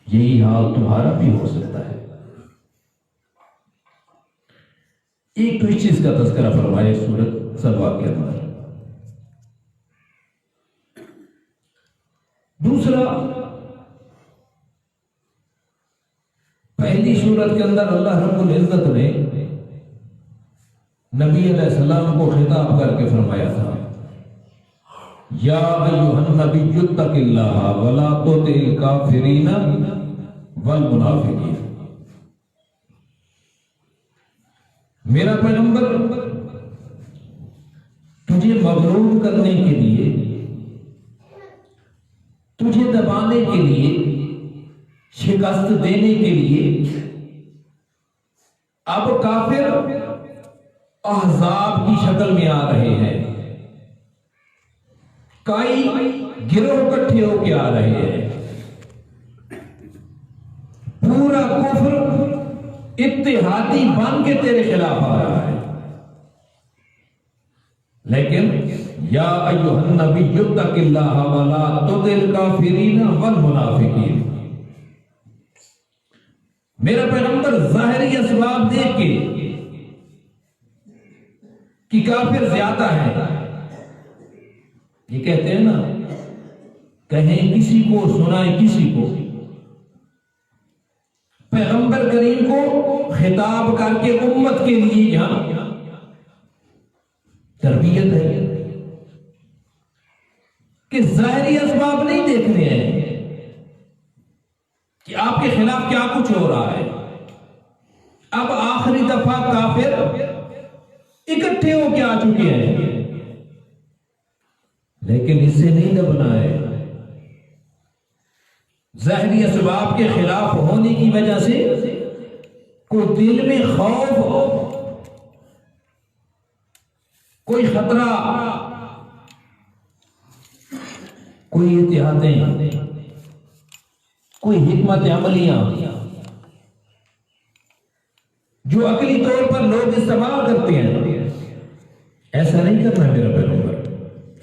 یہی حال تمہارا بھی ہو سکتا ہے۔ ایک تو اس چیز کا تذکرہ فرمایا سورۃ سبا کے اندر۔ دوسرا، پہلی سورت کے اندر اللہ رب العزت نے نبی علیہ السلام کو خطاب کر کے فرمایا تھا، یا ایھا النبی اتق اللہ ولا تطع الکافرین والمنافقین۔ میرا پیغمبر تجھے مغرور کرنے کے لیے، تجھے دبانے کے لیے، شکست دینے کے لیے اب کافر احزاب کی شکل میں آ رہے ہیں، کئی گروہ اکٹھے ہو کے آ رہے ہیں، پورا کفر اتحادی بن کے تیرے خلاف آ رہا ہے۔ لیکن یا ایھا النبی اتق اللہ ولا تطع الکافرین والمنافقین، میرا پیغمبر ظاہری اسباب دیکھ کے کہ کافر زیادہ ہے، یہ کہتے ہیں نا، کہیں کسی کو سنائیں کسی کو، پیغمبر کریم کو خطاب کر کے امت کے لیے یہاں تربیت ہے کہ ظاہری اسباب نہیں دیکھنے ہیں کہ آپ کے خلاف کیا کچھ ہو رہا ہے۔ اب آخری دفعہ کافر اکٹھے ہو کے آ چکے ہیں، لیکن اس سے نہیں دبنا ہے۔ ظاہری اسباب کے خلاف ہونے کی وجہ سے کوئی دل میں خوف ہو، کوئی خطرہ، کوئی اتحادیں، کوئی حکمت عملیاں جو عقلی طور پر لوگ استعمال کرتے ہیں، ایسا نہیں کرنا میرا پیغمبر،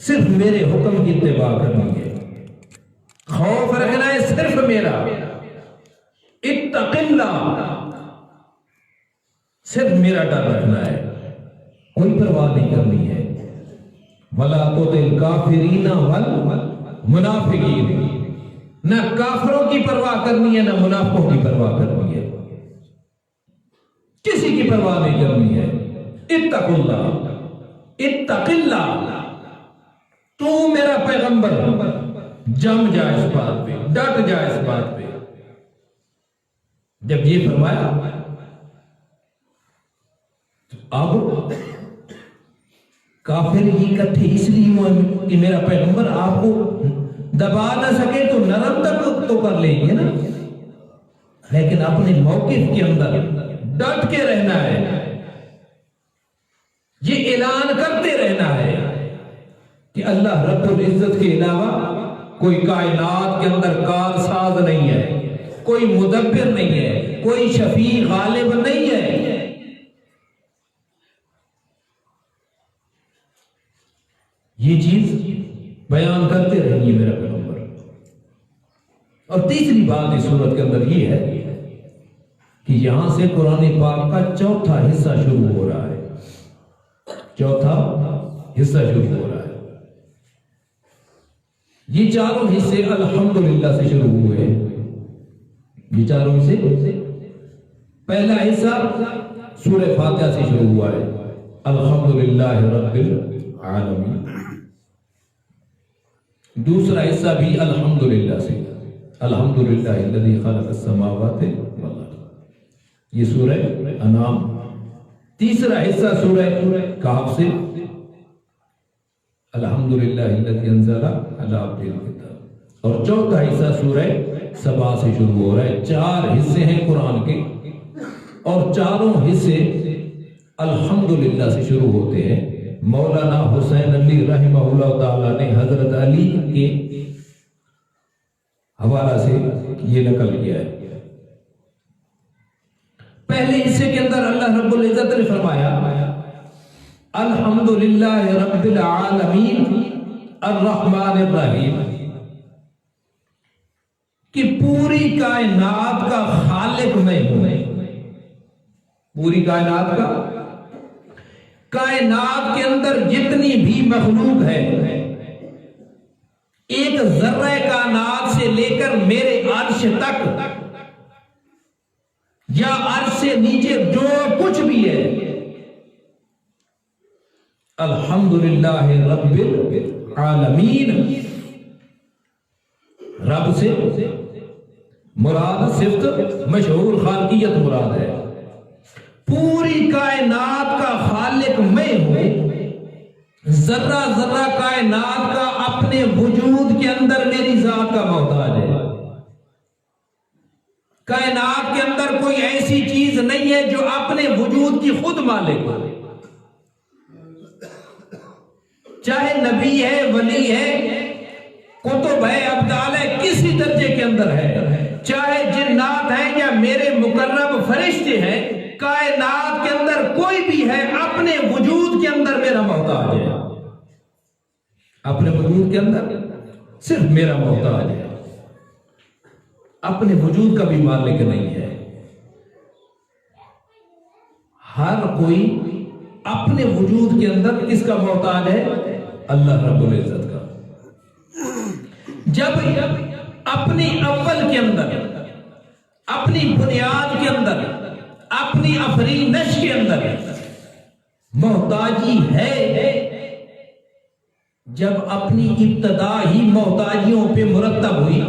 صرف میرے حکم کی اتباع کرنی ہے، خوف رکھنا ہے صرف میرا، اتق اللہ، صرف میرا ڈر رکھنا ہے، کوئی پرواہ نہیں کرنی ہے۔ ولا تطع الکافرین والمنافقین، نہ کافروں کی پرواہ کرنی ہے، نہ منافقوں کی پرواہ کرنی ہے، کسی کی پرواہ نہیں کرنی ہے۔ اتق اللہ، اتق اللہ، تو میرا پیغمبر جم جا اس بات پہ، ڈٹ جا اس بات پہ۔ جب یہ فرمایا تو اب کافر ہی اکٹھے اس لیے ہوئے کہ میرا پیغمبر آپ کو دبا نہ سکے تو نرم تک تو کر لیں گے نا، لیکن اپنے موقف کے اندر ڈٹ کے رہنا ہے، یہ اعلان کرتے رہنا ہے کہ اللہ رب العزت کے علاوہ کوئی کائنات کے اندر کار ساز نہیں ہے، کوئی مدبر نہیں ہے، کوئی شفیع غالب نہیں ہے۔ یہ چیز بیان کرتے رہیے میرا پیغمبر۔ اور تیسری بات اس سورت کے اندر یہ ہے کہ یہاں سے قرآن پاک کا چوتھا حصہ شروع ہو رہا ہے، چوتھا حصہ شروع ہو رہا ہے۔ یہ چاروں حصے الحمدللہ سے شروع ہوئے ہیں، یہ چاروں حصے، پہلا حصہ سورہ فاتحہ سے شروع ہوا ہے، الحمدللہ رب العالمین۔ دوسرا حصہ بھی الحمدللہ سے، الحمدللہ الذی خلق السماوات والارض، یہ سورہ انعام۔ تیسرا حصہ سورہ کہف سے، الحمدللہ الذی انزل علی عبدہ الکتاب، اور چوتھا حصہ سورہ سبا سے شروع ہو رہا ہے۔ چار حصے ہیں قرآن کے، اور چاروں حصے الحمدللہ سے شروع ہوتے ہیں۔ مولانا حسین علی رحمہ اللہ تعالیٰ نے حضرت علی کے حوالہ سے یہ نقل کیا ہے۔ پہلے حصے کے اندر اللہ رب العزت نے فرمایا الحمدللہ رب العالمین الرحمن الرحیم، کہ پوری کائنات کا خالق میں ہوں. پوری کائنات کا، کائنات کے اندر جتنی بھی مخلوق ہے، ایک ذرہ کائنات سے لے کر میرے عرش تک یا عرش سے نیچے جو کچھ بھی ہے، الحمدللہ رب العالمین. رب سے مراد صفت مشہور خالقیت مراد ہے. پوری کائنات کا خالق میں ہوں. ذرہ ذرہ کائنات کا اپنے وجود کے اندر میری ذات کا محتاج ہے. کائنات کے اندر کوئی ایسی چیز نہیں ہے جو اپنے وجود کی خود مالک ہو. چاہے نبی ہے، ولی ہے، کتب ہے، ابدال ہے، کسی درجے کے اندر ہے، چاہے جنات ہیں یا میرے مقرب فرشتے ہیں، کائنات کے اندر کوئی بھی ہے، اپنے وجود کے اندر میرا محتاج ہے. اپنے وجود کے اندر صرف میرا محتاج ہے، اپنے وجود کا بھی مالک نہیں ہے. ہر کوئی اپنے وجود کے اندر کس کا محتاج ہے؟ اللہ رب العزت کا. جب اپنی اول کے اندر، اپنی بنیاد کے اندر، اپنی افرینش کے اندر محتاجی ہے، جب اپنی ابتدا ہی محتاجیوں پہ مرتب ہوئی،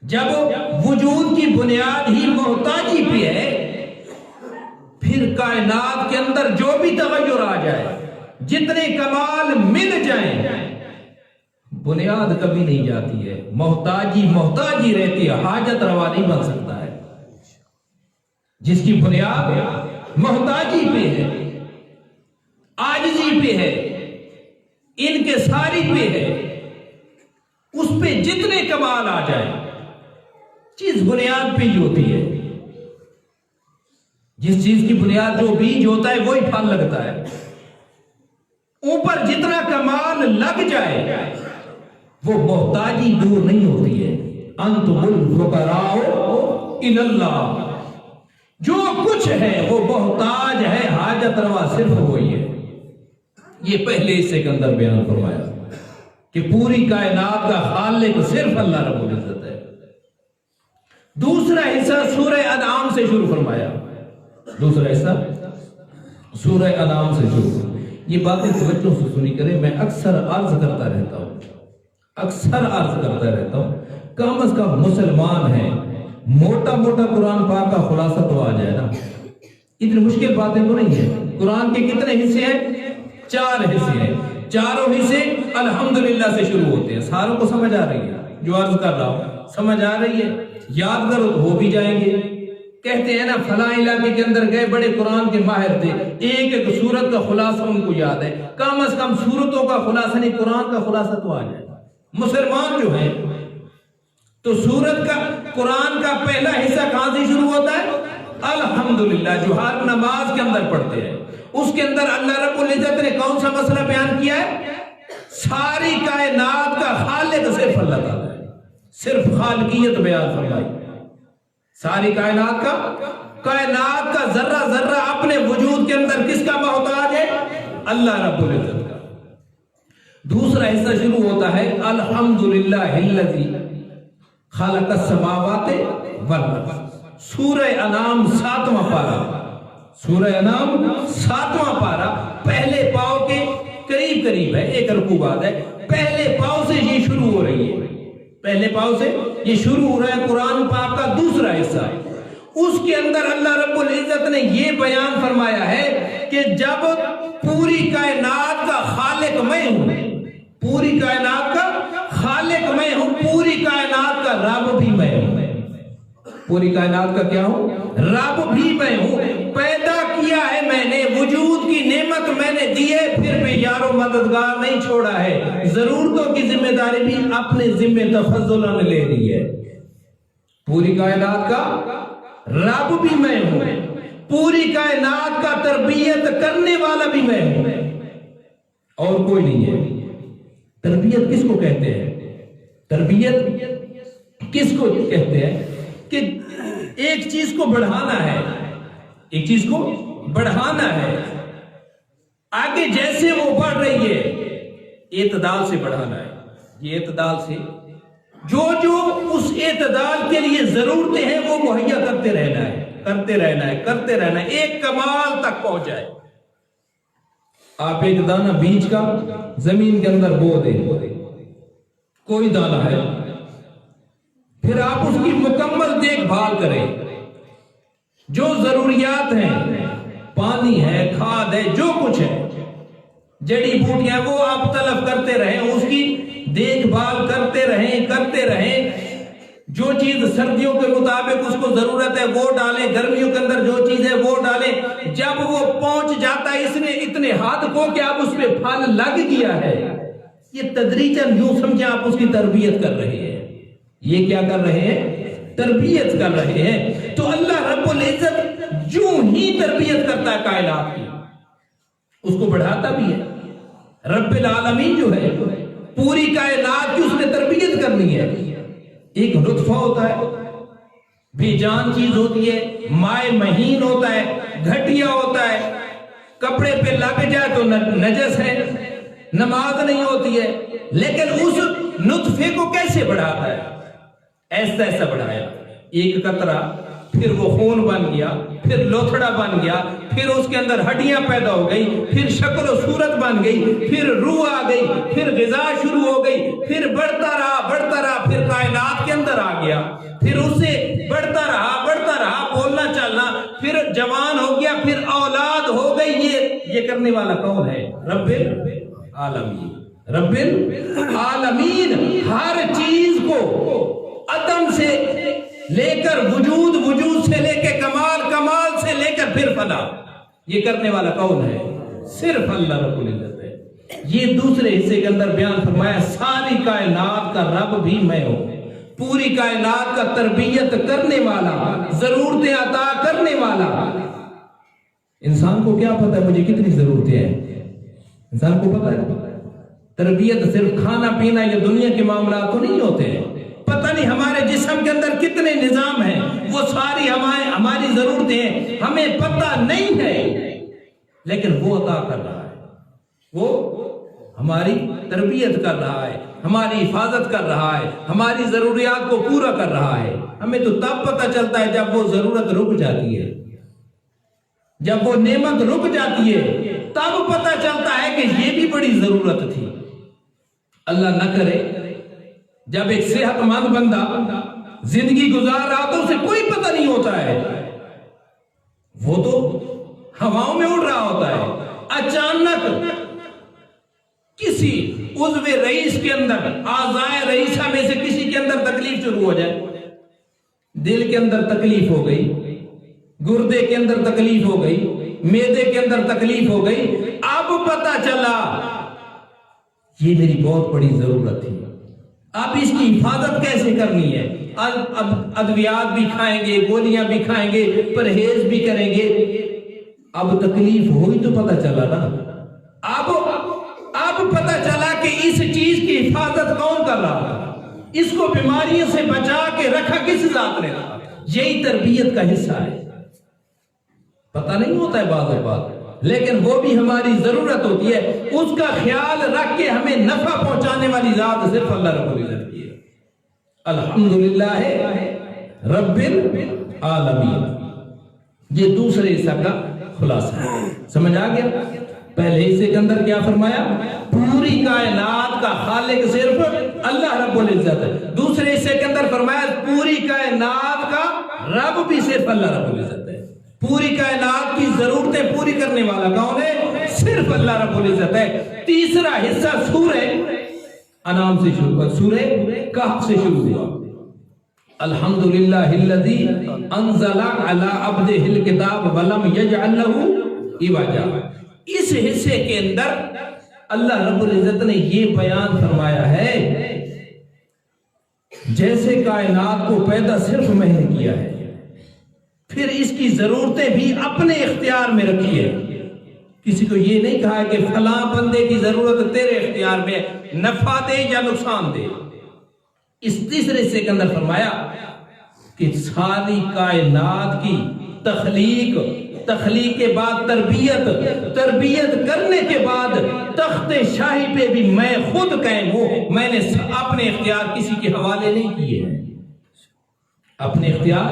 جب وجود کی بنیاد ہی محتاجی پہ ہے، پھر کائنات کے اندر جو بھی تغیر آ جائے، جتنے کمال مل جائیں، بنیاد کبھی نہیں جاتی ہے. محتاجی رہتی ہے، حاجت روا نہیں بن سکتا ہے. جس کی بنیاد محتاجی پہ ہے، عاجزی پہ ہے، انکساری پہ ہے، اس پہ جتنے کمال آ جائے، چیز بنیاد پہ ہی ہوتی ہے. جس چیز کی بنیاد جو بیج ہوتا ہے وہی پھل لگتا ہے. اوپر جتنا کمال لگ جائے وہ محتاجی دور نہیں ہوتی ہے. انتم الفقراء الی اللہ. جو کچھ ہے وہ محتاج ہے، حاجت روا صرف وہی ہے. یہ پہلے حصے کے اندر بیان فرمایا کہ پوری کائنات کا خالق صرف اللہ رب العزت ہے. دوسرا حصہ سورہ انعام سے شروع فرمایا. دوسرا حصہ سورہ انعام سے شروع. یہ باتیں توجہ سے سنی کریں. میں اکثر عرض کرتا رہتا ہوں، کم از کم مسلمان ہیں، موٹا موٹا قرآن پاک کا خلاصہ تو آ جائے نا. اتنی مشکل باتیں تو نہیں ہے. قرآن کے کتنے حصے ہیں؟ 4 حصے ہیں. چاروں حصے الحمدللہ سے شروع ہوتے ہیں. ساروں کو سمجھ آ رہی ہے جو عرض کر رہا ہوں؟ سمجھ آ رہی ہے؟ یاد کرو تو ہو بھی جائیں گے. کہتے ہیں نا فلاں علاقے کے اندر گئے، بڑے قرآن کے ماہر تھے، ایک ایک سورت کا خلاصہ ان کو یاد ہے. کم از کم سورتوں کا خلاصہ نہیں، قرآن کا خلاصہ تو آ جائے. مسلمان جو ہیں تو سورت کا، قرآن کا پہلا حصہ کہاں سے شروع ہوتا ہے؟ الحمدللہ، جو ہر نماز کے اندر پڑھتے ہیں. اس کے اندر اللہ رب العزت نے کون سا مسئلہ بیان کیا ہے؟ ساری کائنات کا خالق صرف اللہ تعالیٰ ہے. صرف خالقیت بیان فرمائی. ساری کائنات کا ذرہ ذرہ اپنے وجود کے اندر کس کا محتاج ہے؟ اللہ رب العزت کا. دوسرا حصہ شروع ہوتا ہے الحمدللہ الذی خلق السماوات والارض. سورہ انعام 7واں پارہ. سورہ انعام 7واں پارہ پہلے پاؤ کے قریب ہے. ایک رکوع بعد ہے. پہلے پاؤ سے یہ شروع ہو رہی ہے. پہلے پاؤ سے یہ شروع ہو رہا ہے قرآن پاک کا دوسرا حصہ. اس کے اندر اللہ رب العزت نے یہ بیان فرمایا ہے کہ جب پوری کائنات کا خالق میں ہوں، پوری کائنات کا خالق میں ہوں، پوری کائنات کا رب بھی میں ہوں. پوری کائنات کا کیا ہوں؟ رب بھی میں ہوں. پیدا کیا ہے میں نے، وجود کی نعمت میں نے دی ہے، پھر بھی یارو مددگار نہیں چھوڑا ہے. ضرورتوں کی ذمہ داری بھی اپنے ذمہ تفضلاً لے لی ہے. پوری کائنات کا رب بھی میں ہوں، پوری کائنات کا تربیت کرنے والا بھی میں ہوں، اور کوئی نہیں ہے. تربیت کس کو کہتے ہیں؟ تربیت کس کو کہتے ہیں کہ ایک چیز کو بڑھانا ہے، ایک چیز کو بڑھانا ہے، آگے جیسے وہ بڑھ رہی ہے اعتدال سے بڑھانا ہے. یہ اعتدال سے جو اس اعتدال کے لیے ضرورتیں ہیں وہ مہیا کرتے رہنا ہے، کرتے رہنا ہے، ایک کمال تک پہنچ جائے. آپ ایک دانہ بیج کا زمین کے اندر بو دیں، کوئی دانہ ہے، پھر آپ اس کی مکمل دیکھ بھال کریں، جو ضروریات ہیں، پانی ہے، کھاد ہے، جو کچھ ہے، جڑی بوٹیاں، وہ آپ طلب کرتے رہیں، اس کی دیکھ بھال کرتے رہیں. جو چیز سردیوں کے مطابق اس کو ضرورت ہے وہ ڈالیں، گرمیوں کے اندر جو چیز ہے وہ ڈالیں. جب وہ پہنچ جاتا ہے اس نے اتنے حد کو کہ اب اس پہ پھل لگ گیا ہے، یہ تدریجاً یوں سمجھے آپ اس کی تربیت کر رہے ہیں. یہ کیا کر رہے ہیں؟ تربیت کر رہے ہیں. تو اللہ رب العزت جو ہی تربیت کرتا ہے کائنات کی، اس کو بڑھاتا بھی ہے. رب العالمین جو ہے پوری کائنات کی اس نے تربیت کرنی ہے. ایک نطفہ ہوتا ہے، بے جان چیز ہوتی ہے، مائع مہین ہوتا ہے، گھٹیا ہوتا ہے، کپڑے پہ لگ جائے تو نجس ہے، نماز نہیں ہوتی ہے. لیکن اس نطفے کو کیسے بڑھاتا ہے؟ ایسا ایسا بڑھایا، ایک قطرہ، پھر وہ خون بن گیا، پھر لوتھڑا بن گیا، پھر اس کے اندر ہڈیاں پیدا ہو گئی، پھر شکل و صورت بن گئی، پھر روح آ گئی، پھر غذا شروع ہو گئی، پھر بڑھتا رہا، پھر کائنات کے اندر آ گیا، پھر اس سے بڑھتا رہا، بولنا چلنا، پھر جوان ہو گیا، پھر اولاد ہو گئی. یہ کرنے والا کون ہے؟ رب العالمین. رب العالمین ہر چیز کو عدم سے لے کر وجود، وجود سے لے کے کمال، کمال سے لے کر پھر فنا، یہ کرنے والا کون ہے؟ صرف اللہ رب العزت ہے. یہ دوسرے حصے کے اندر بیان فرمایا ساری کائنات کا رب بھی میں ہوں، پوری کائنات کا تربیت کرنے والا، ضرورتیں عطا کرنے والا. انسان کو کیا پتہ ہے مجھے کتنی ضرورتیں ہیں؟ انسان کو پتہ ہے؟ تربیت صرف کھانا پینا یا دنیا کے معاملات تو نہیں ہوتے ہیں. پتہ نہیں ہمارے جسم کے اندر کتنے نظام ہیں، وہ ساری ہماری ضرورتیں ہیں، ہمیں پتہ نہیں ہے، لیکن وہ عطا کر رہا ہے، وہ ہماری تربیت کر رہا ہے، ہماری حفاظت کر رہا ہے، ہماری ضروریات کو پورا کر رہا ہے. ہمیں تو تب پتہ چلتا ہے جب وہ ضرورت رک جاتی ہے، جب وہ نعمت رک جاتی ہے تب پتہ چلتا ہے کہ یہ بھی بڑی ضرورت تھی. اللہ نہ کرے جب ایک صحت مند بندہ زندگی گزار رہا تو اسے کوئی پتہ نہیں ہوتا ہے، وہ تو ہواؤں میں اڑ رہا ہوتا ہے، اچانک کسی عضو رئیس کے اندر، اعضائے رئیسہ میں سے کسی کے اندر تکلیف شروع ہو جائے، دل کے اندر تکلیف ہو گئی، گردے کے اندر تکلیف ہو گئی، معدے کے اندر تکلیف ہو گئی، اب پتہ چلا یہ میری بہت بڑی ضرورت تھی. اب اس کی حفاظت کیسے کرنی ہے؟ ادویات بھی کھائیں گے، گولیاں بھی کھائیں گے، پرہیز بھی کریں گے. اب تکلیف ہوئی تو پتہ چلا نا، اب پتہ چلا کہ اس چیز کی حفاظت کون کر رہا تھا، اس کو بیماریوں سے بچا کے رکھا کس ذات نے رکھا. یہی تربیت کا حصہ ہے. پتہ نہیں ہوتا ہے بعض اوقات، لیکن وہ بھی ہماری ضرورت ہوتی ہے. اس کا خیال رکھ کے ہمیں نفع پہنچانے والی ذات صرف اللہ رب العزت کی ہے. الحمدللہ رب العالمین. یہ دوسرے حصہ کا خلاصہ ہے. سمجھ آ گیا؟ پہلے حصے کے اندر کیا فرمایا؟ پوری کائنات کا خالق صرف اللہ رب العزت ہے. دوسرے حصے کے اندر فرمایا پوری کائنات کا رب بھی صرف اللہ رب العزت ہے. پوری کائنات کی ضرورتیں پوری کرنے والا کون ہے؟ صرف اللہ رب العزت ہے. تیسرا حصہ سورہ انعام سے شروع ہوا، سورہ کہف سے شروع ہوا. الحمدللہ الذی انزل علی عبدہ الکتاب ولم یجعل لہ عوجا. اس حصے کے اندر اللہ رب العزت نے یہ بیان فرمایا ہے جیسے کائنات کو پیدا صرف میں نے کیا ہے، پھر اس کی ضرورتیں بھی اپنے اختیار میں رکھی ہے. کسی کو یہ نہیں کہا کہ فلاں بندے کی ضرورت تیرے اختیار میں، نفع دے یا نقصان دے. اس تیسرے حصے کے اندر فرمایا کہ ساری کائنات کی تخلیق کے بعد تربیت کرنے کے بعد تخت شاہی پہ بھی میں خود قائم ہوں. میں نے اپنے اختیار کسی کے حوالے نہیں کیے ہیں. اپنے اختیار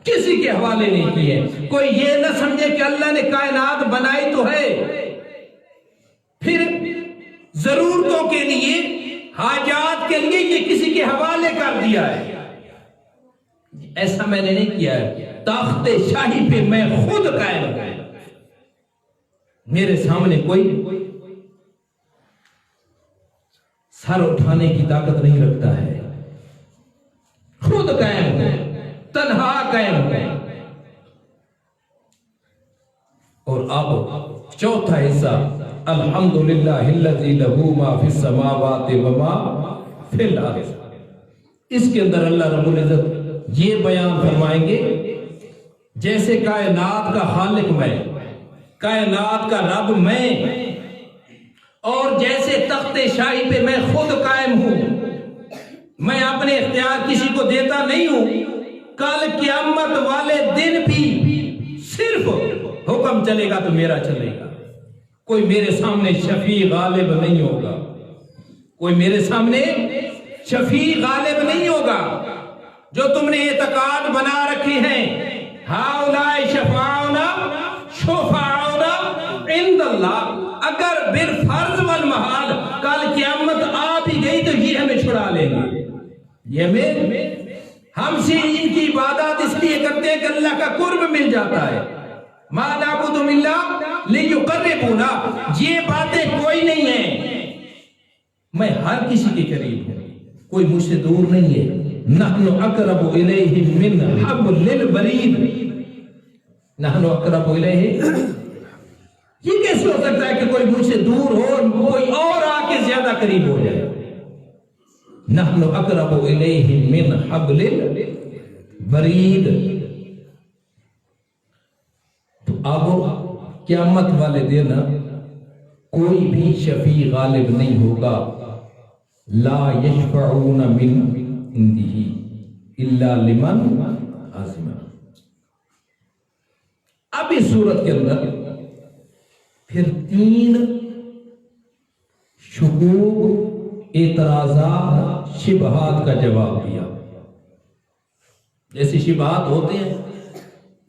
کسی کے حوالے نہیں کیے. کوئی یہ نہ سمجھے کہ اللہ نے کائنات بنائی تو ہے پھر ضرورتوں کے لیے حاجات کے لیے یہ کسی کے حوالے کر دیا ہے. ایسا میں نے نہیں کیا ہے. تخت شاہی پہ میں خود قائم ہوں. میرے سامنے کوئی سر اٹھانے کی طاقت نہیں رکھتا ہے. خود قائم ہے, تنہا قائم ہے. اور اب چوتھا حصہ الحمدللہ الذی لہ ما فی السماوات و ما فی الارض. اس کے اندر اللہ رب العزت یہ بیان فرمائیں گے جیسے کائنات کا خالق میں, کائنات کا رب میں, اور جیسے تخت شاہی پہ میں خود قائم ہوں. میں اپنے اختیار کسی کو دیتا نہیں ہوں. کل قیامت والے دن بھی صرف حکم چلے گا تو میرا چلے گا. کوئی میرے سامنے شفیع غالب نہیں ہوگا. کوئی میرے سامنے شفیع غالب نہیں ہوگا. جو تم نے اعتقاد بنا رکھی ہیں ہؤلاء شفاعنا شفاعنا عند اللہ, اگر بالفرض والمحال کل قیامت آ بھی گئی تو یہ ہمیں چھڑا لیں گے. یہ ہم سے ان کی عبادت اس لیے کرتے ہیں کہ اللہ کا قرب مل جاتا ہے. ما نعبدهم الا لیقربونا, یہ باتیں کوئی نہیں ہیں. میں ہر کسی کے قریب ہوں, کوئی مجھ سے دور نہیں ہے. نحن اقرب الیہ من حبل الورید. نحن اقرب الیہ, یہ کیسے ہو سکتا ہے کہ کوئی مجھ سے دور ہو کوئی اور آ کے زیادہ قریب ہو جائے. نحن اقرب الیہ من حبل الورید. تو اب قیامت والے دن کوئی بھی شفیع غالب نہیں ہوگا. لا یشفعون من عنده الا لمن عزم. اب اس صورت کے اندر پھر 3 شکوک, اعتراضات, شبہات کا جواب دیا. جیسے شبہات ہوتے ہیں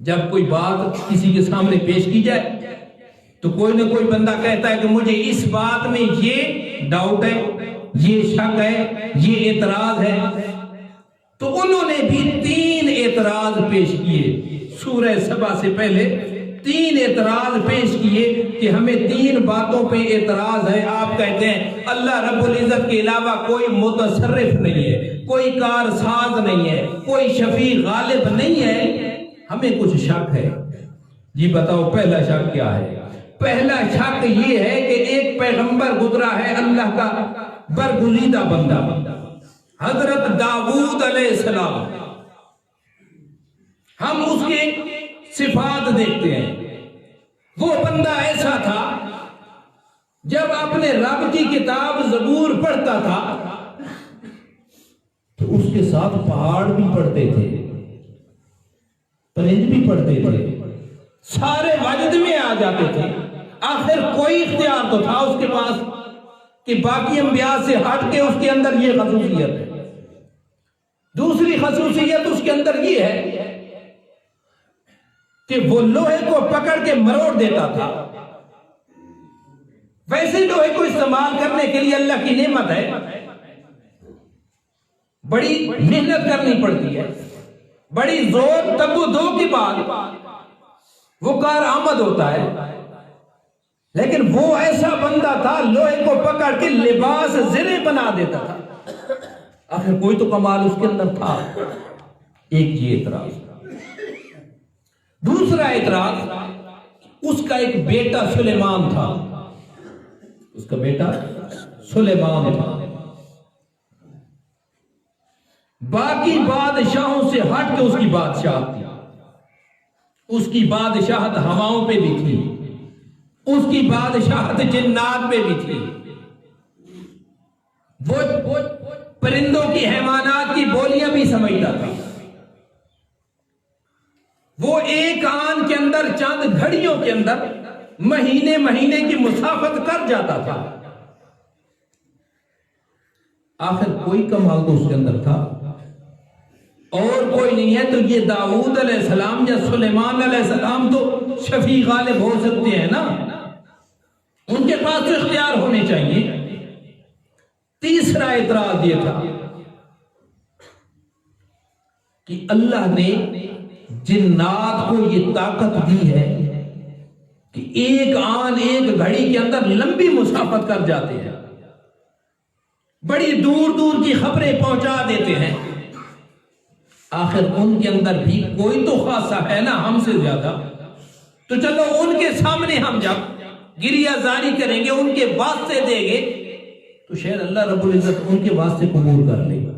جب کوئی بات کسی کے سامنے پیش کی جائے تو کوئی نہ کوئی بندہ کہتا ہے کہ مجھے اس بات میں یہ ڈاؤٹ ہے, یہ شک ہے, یہ اعتراض ہے. تو انہوں نے بھی 3 اعتراض پیش کیے. سورہ سبا سے پہلے 3 اعتراض پیش کیے کہ ہمیں 3 باتوں پہ اعتراض ہے. آپ کہتے ہیں اللہ رب العزت کے علاوہ کوئی متصرف نہیں ہے, کوئی کارساز نہیں ہے, کوئی شفیع غالب نہیں ہے, ہمیں کچھ شک ہے. جی بتاؤ پہلا شک کیا ہے؟ پہلا شک یہ ہے کہ ایک پیغمبر گزرا ہے اللہ کا برگزیدہ بندہ, حضرت داؤد علیہ السلام. ہم اس کے صفات دیکھتے ہیں. وہ بندہ ایسا تھا جب اپنے رب کی کتاب زبور پڑھتا تھا تو اس کے ساتھ پہاڑ بھی پڑھتے تھے, پرند بھی پڑھتے تھے, سارے وجد میں آ جاتے تھے. آخر کوئی اختیار تو تھا اس کے پاس کہ باقی انبیاء سے ہٹ کے اس کے اندر یہ خصوصیت ہے. دوسری خصوصیت اس کے اندر یہ ہے کہ وہ لوہے کو پکڑ کے مروڑ دیتا تھا. ویسے لوہے کو استعمال کرنے کے لیے اللہ کی نعمت ہے, بڑی محنت کرنی پڑتی ہے, بڑی زور تگ و دو کے بعد وہ کارآمد ہوتا ہے. لیکن وہ ایسا بندہ تھا لوہے کو پکڑ کے لباس زرے بنا دیتا تھا. آخر کوئی تو کمال اس کے اندر تھا. ایک یہ اعتراض. دوسرا اعتراض اس کا ایک بیٹا سلیمان تھا. اس کا بیٹا سلیمان تھا. باقی بادشاہوں سے ہٹ کے اس کی بادشاہت تھی. اس کی بادشاہت ہواؤں پہ بھی تھی, اس کی بادشاہت جنات پہ بھی تھی. وہ پرندوں کی حیوانات کی بولیاں بھی سمجھتا تھا. وہ ایک آن کے اندر چند گھڑیوں کے اندر مہینے کی مسافت کر جاتا تھا. آخر کوئی کمال تو اس کے اندر تھا اور کوئی نہیں ہے. تو یہ داؤد علیہ السلام یا سلیمان علیہ السلام تو شفیع غالب ہو سکتے ہیں نا, ان کے پاس تو اختیار ہونے چاہیے. تیسرا اعتراض یہ تھا کہ اللہ نے جنات کو یہ طاقت دی ہے کہ ایک آن ایک گھڑی کے اندر لمبی مسافت کر جاتے ہیں, بڑی دور دور کی خبریں پہنچا دیتے ہیں. آخر ان کے اندر بھی کوئی تو خاصا ہے نا ہم سے زیادہ, تو چلو ان کے سامنے ہم جب گریہ زاری کریں گے, ان کے واسطے دیں گے, تو شاید اللہ رب العزت ان کے واسطے قبول کر لے گا.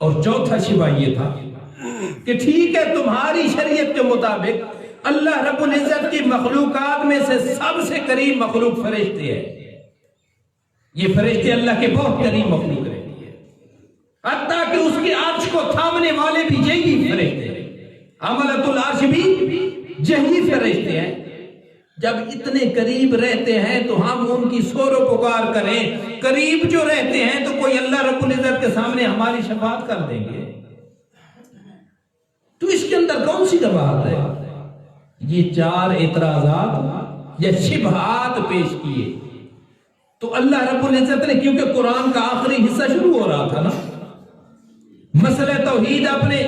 اور چوتھا شبہ یہ تھا کہ ٹھیک ہے تمہاری شریعت کے مطابق اللہ رب العزت کی مخلوقات میں سے سب سے قریب مخلوق فرشتے ہیں. یہ فرشتے اللہ کے بہت قریب مخلوق رہتی ہے, حتیٰ کہ اس کے عرش کو تھامنے والے بھی یہی فرشتے ہیں, حملۃ العرش بھی یہی فرشتے ہیں. جب اتنے قریب رہتے ہیں تو ہم ان کی سور و پکار کریں, قریب جو رہتے ہیں تو کوئی اللہ رب العزت کے سامنے ہماری شفاعت کر دیں گے؟ تو اس کے اندر کون سی بات ہے؟ یہ چار اعتراضات یا شبہات پیش کیے تو اللہ رب العزت نے, کیونکہ قرآن کا آخری حصہ شروع ہو رہا تھا نا, مسئلہ توحید اپنے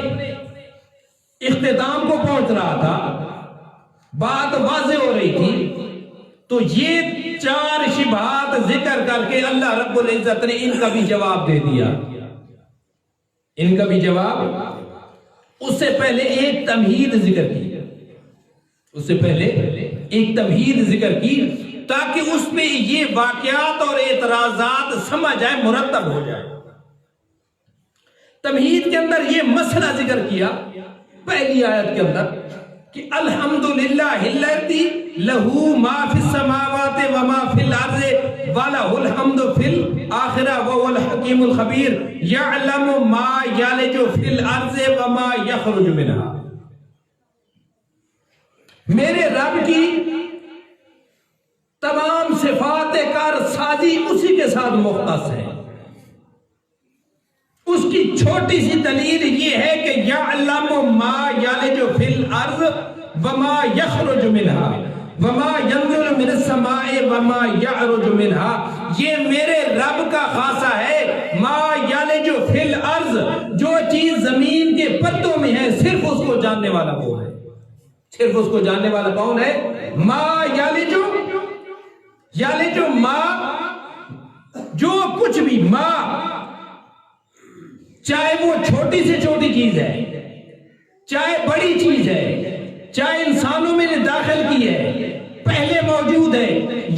اختتام کو پہنچ رہا تھا, بات واضح ہو رہی تھی, تو یہ چار شبہات ذکر کر کے اللہ رب العزت نے ان کا بھی جواب دے دیا. ان کا بھی جواب, اس سے پہلے ایک تمہید ذکر کی, اس سے پہلے ایک تمہید ذکر کی تاکہ اس میں یہ واقعات اور اعتراضات سمجھ آئے, مرتب ہو جائے. تمہید کے اندر یہ مسئلہ ذکر کیا پہلی آیت کے اندر کہ الحمدللہ الذی لہ ما فی السماوات و ما فی الارض ولہ الحمد فی الآخرہ وہو الحکیم الخبیر یعلم ما یلج فی الارض و ما یخرج منہا. میرے رب کی تمام صفات کارسازی اسی کے ساتھ مختص ہے. اس کی چھوٹی سی دلیل یہ ہے کہ یعلم ما یلج فی الارض وما یخرج منہا وما ینزل من السماء وما یعرج منہا. یہ میرے رب کا خاصہ ہے. ما یلج فی الارض, جو چیز زمین کے پردوں میں ہے صرف اس کو جاننے والا کون ہے؟ صرف اس کو جاننے والا کون ہے؟ ما یلج, یلج ما, جو کچھ بھی, ما چاہے وہ چھوٹی سے چھوٹی چیز ہے, چاہے بڑی چیز ہے, چاہے انسانوں میں نے داخل کی ہے, پہلے موجود ہے.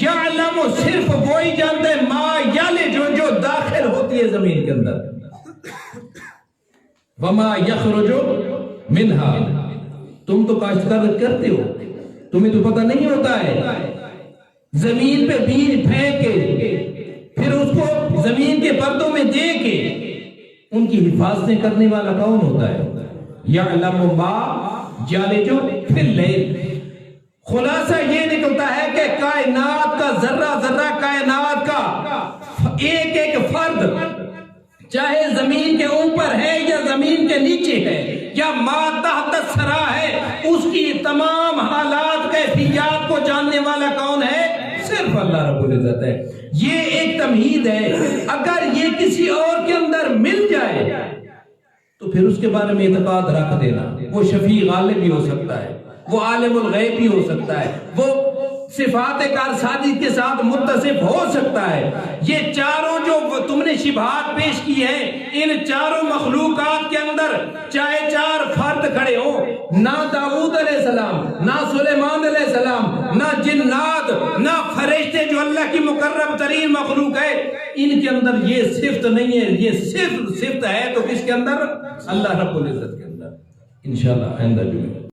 یعلم, صرف وہی جانتا ہے, ما یلج, جو داخل ہوتی ہے زمین کے اندر, وما یخرج منہا. تم تو کاشتکاری کرتے ہو, تمہیں تو پتہ نہیں ہوتا ہے. زمین پہ بیج پھینک کے پھر اس کو زمین کے پردوں میں دے کے ان کی حفاظتیں کرنے والا کون ہوتا ہے؟ یعلم ما یلج فی اللیل. خلاصہ یہ نکلتا ہے کہ کائنات کا ذرہ ذرہ, کائنات کا ایک ایک فرد, چاہے زمین کے اوپر ہے یا زمین کے نیچے ہے یا ما تحت الثری ہے, اس کی تمام حالات کیفیات کو جاننے والا کون ہے؟ صرف اللہ رب العزت ہے. یہ ایک تمہید ہے. اگر یہ کسی اور کے اندر مل جائے تو پھر اس کے بارے میں اعتقاد رکھ دینا, وہ شفیع غالب بھی ہو سکتا ہے, وہ عالم الغیب بھی ہو سکتا ہے, وہ صفات کارسازی کے ساتھ متصف ہو سکتا ہے. یہ چاروں جو تم نے شبہات پیش کی ہیں, ان چاروں مخلوقات کے اندر چاہے چار فرد کھڑے ہوں, نہ داؤد علیہ السلام, نہ سلیمان علیہ السلام, نہ جنات, نہ فرشتے جو اللہ کی مقرب ترین مخلوق ہے, ان کے اندر یہ صفت نہیں ہے. یہ صفت ہے تو کس کے اندر؟ اللہ رب العزت کے اندر. انشاءاللہ آئندہ جمعہ